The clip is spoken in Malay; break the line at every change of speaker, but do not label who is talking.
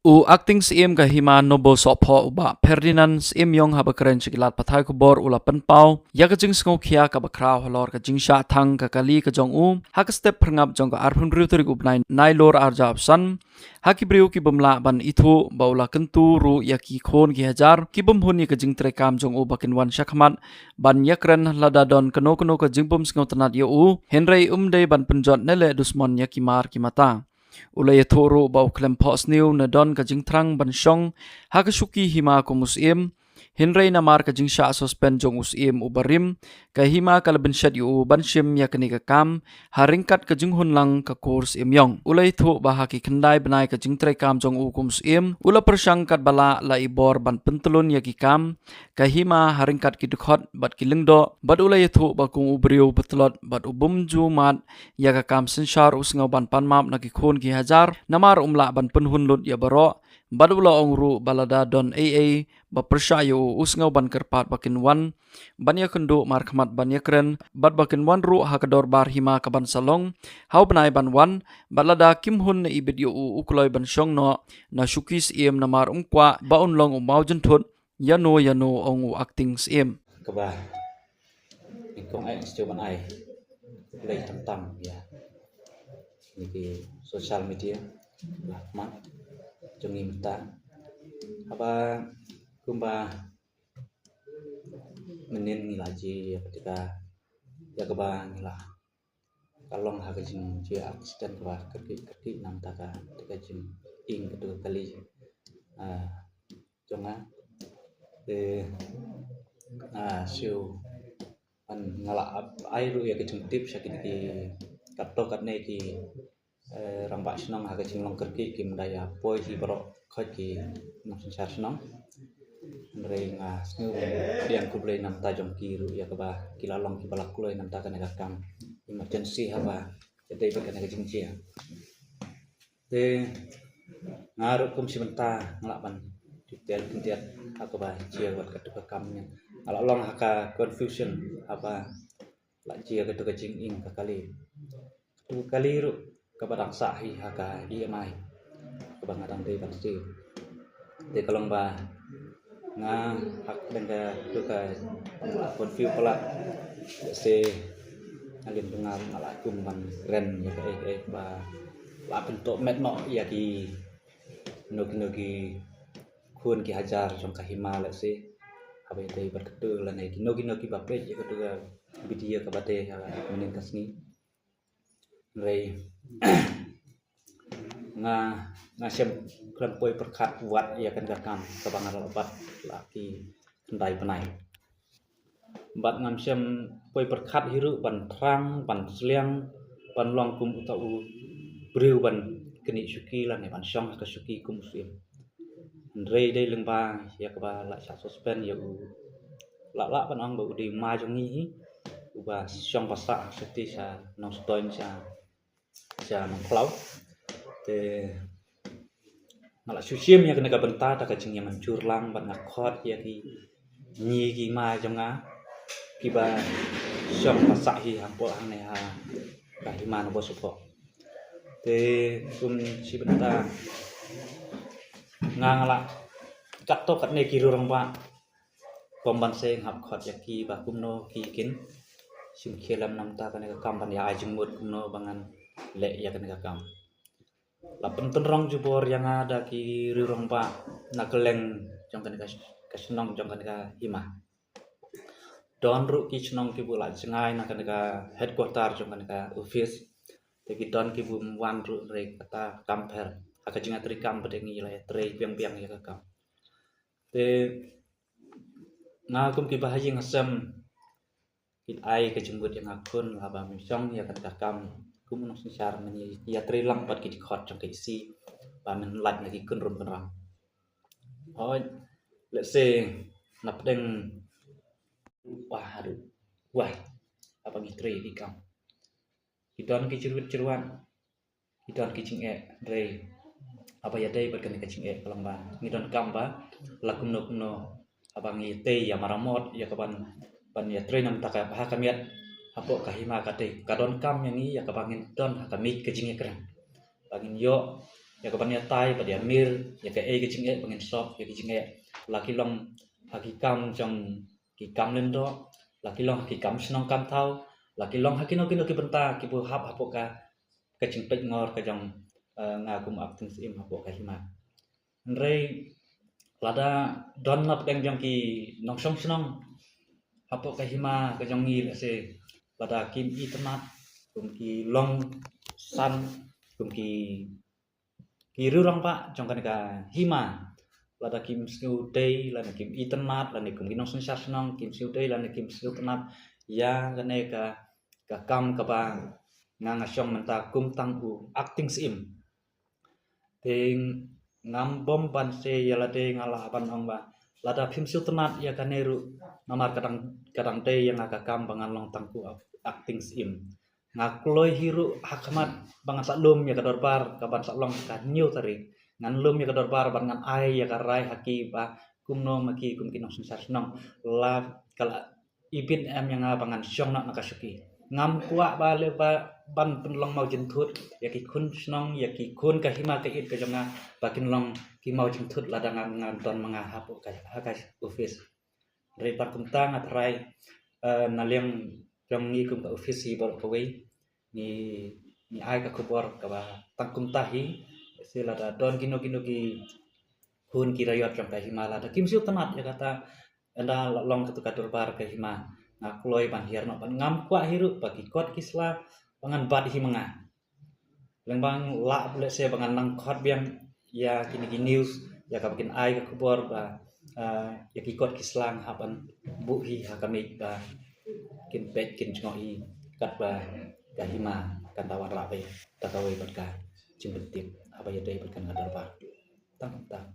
U acting CM ka hima nobo sopho uba Ferdinand CM yong haba keren chikilat pathai kubor ula penpau ya ka jing sngo khia ka bakra holor ka jing sha thang ka kali ka jong u ha ka step phrngap jong ka arphun riu trik upnai nai lor arja opsan ha ki briu ki bumla ban ithu baula kentu ru ya ki khon ki hajar ki bum huni ka jing tre kam jong u bakin wan shakhmat ban yakren lada don kano ka jing bum sngo tanat yo u henrei umdei ban penjot nele dusmon ya ki mar ki mata ulai thoro bau klem phos new na don ka jing thrang ban shong ha ka shuki hima ko musim hinrei na mar ka jing sha suspend jong usim ubarim ka hima kal ban shat yu ban shim ya kani ka kam haringkat ka jing hun lang ka course im yong ulai tho ba ha ki khandai banai ka jing trai kam jong u kum sim ula persang kat bala la ibor ban pentulun ya ki kam ka hima haringkat ki dukhot bat ki lingdo bat ulai tho ba kung ubriu betlot bat ubum ju mat ya ka kam senshar usngau ban panmap na ki khon ki hajar namar umla ban penhun lut ya baro badula ongru balada don aa ba pershayo usngau ban kerpat bakin wan banya kendo mar khmat banya kren bad bakin wan ru hakador bar hima ka ban salong hau banai ban wan balada kim hun na ibid yo ukloi ban shong no na shukis em namar umkwa ba unlong umaujen thut yano ongu acting em
Keba ikong ai coba ai play tam ya ini sosial media lah mak jongi minta apa kumba menin ngilaji ketika ya keba ngilah kalong hagajing jia aksiden keba kerki nam taka ketika jing ing kedua kali jonga siu an ngala ai ru ya kejung tip sakit ki kato katne ki rambak senang haga jing long kerki ki mendaya poi hi baro khoi ki nam sensar senang ndrei nga sngu diang kublei nam ta jong ki ru ya kaba kilalong ki balak kuloi nam ta kana kam emergency haba jadi kana ka jing cia te ngaru kum simenta ngalapan detail kintiat aku bah cia buat ketua kamnya kalau long haka confusion apa lak cia ketua jing ing kali ru kabadang sahi haka EMI kebangadang dei pasti de kalong ba nga hak benda tuka confuse pula se alin dengar alakum man ren ya ba la bentuk met no ya ki nogi kun ki hajar jong kahima la se abai dei berketu la nei nogi bapet ya ketu video ka bate mening kasni rei nga sem klampoi perkat wat ya kan kam kabangar obat laki kendai penai bat ngam sem poi perkat hiru ban trang ban sliang ban long kum utau breu ban keni syuki lan ban syong ka syuki kum muslim rei dei lengba ya ka la sa suspend ya la ban ang ba di ma jong ni uba syong pasak seti sa nong stoin sa nong cloud te ngala susim ya kena ka benta ta ka jing ya mancur lang ban ngakot ya ki ni ki ma jong nga ki ba syong pasak hi hampol ane ha ka himan bo supo te kum si benta ngala kat to kat ne ki rurang ba pemban seng hap khot ya ki ba kumno ki kin sim khelam nam ta kana ka kam ban ya ajeng mut kumno bangan le ya kana ka kam la penterong jubor yang ada ki rurang ba nakeleng jong kana ka senong jong kana ka hima don ru ki senong ki bula sengai na kana ka headquarter jong kana ka office te ki don ki bum wan ru re kata kamper aka jinga tri kam bedengi la tre piang ya ka kam te nga kum ki bahaji ngasam kit ai ke jembut yang akun laba misong ya kan kam kum nong sensar meni ya tre lang pat ki khot jong ki si ba men lat lagi kun rum kan oh let's say nap deng wah apa ni tre di kam kidon ki ciruan kidon ki jing re apa ya dei berkan ka jing kalang ba ngidon kam ba lakum no abang ite ya maramot ya kaban ban ya tre nam taka ha kamiat apo kahima kate kadon kam yang ya kabangin don kami kejing keren bangin yo ya kapan ya tai pada ya mir ya ke ke jing pengen shop ya ke jing laki long haki kam trong ki kam len do laki long haki kam senong kam tau laki long haki no ki benta ki bu hap hapoka ke jing pet ngor ke jong ngagum akting sim hapoka hima rei lada don nap deng jong ki nong song senong hapoka hima ke jong ngi se lada kim i temat kum ki long san kum ki rurang pa trong kan ka hima lada kim siu dei lada kim i temat lada kum ki nong song sar senong kim siu dei lada kim siu temat ya kan ka kam ka ba ngang asyong menta kum tang u acting sim ting ngam bom ban se ya lade ngala ban ong ba lada phim siu temat ya kaneru namar kadang kadang dei yang aga kam bangan long tangku acting sim ngakloi hiru hakmat bangan saklum ya kador bar kaban saklong ka new tari ngan lum ya kador bar ban ngan ai ya karai haki ba kumno maki kum kinong sensar senong la kala ipin em yang bangan syong nak nakasuki ngam kuak ba le ba ban penlong mau jentut ya ki kun senong ya ki kun ka hima ka it ka jonga bakin long ki mau jentut ladangan ngan ton mangahap ka office rei par kumtang atrai naliang trong ni kum ka office hi bor ka wei ni ai ka kubor ka ba tangkum tahi sila da don kino ki hun ki rayot trong ka himala da kim siu tamat ya kata anda long ketu katur bar ka hima ngakloi ban hiar no ban ngam kwa hiru bagi kot kisla bangan bad hi manga lengbang la bule se bangan nang khot biang ya kini news ya ka bikin ai ka kubor ba ya ki kot kislang hapan bu hi hakami ba kin pet kin ngoi kat ba ka hima kan tawar rape takawai berka jimbetik apa ya dai berkan kadar ba tang tang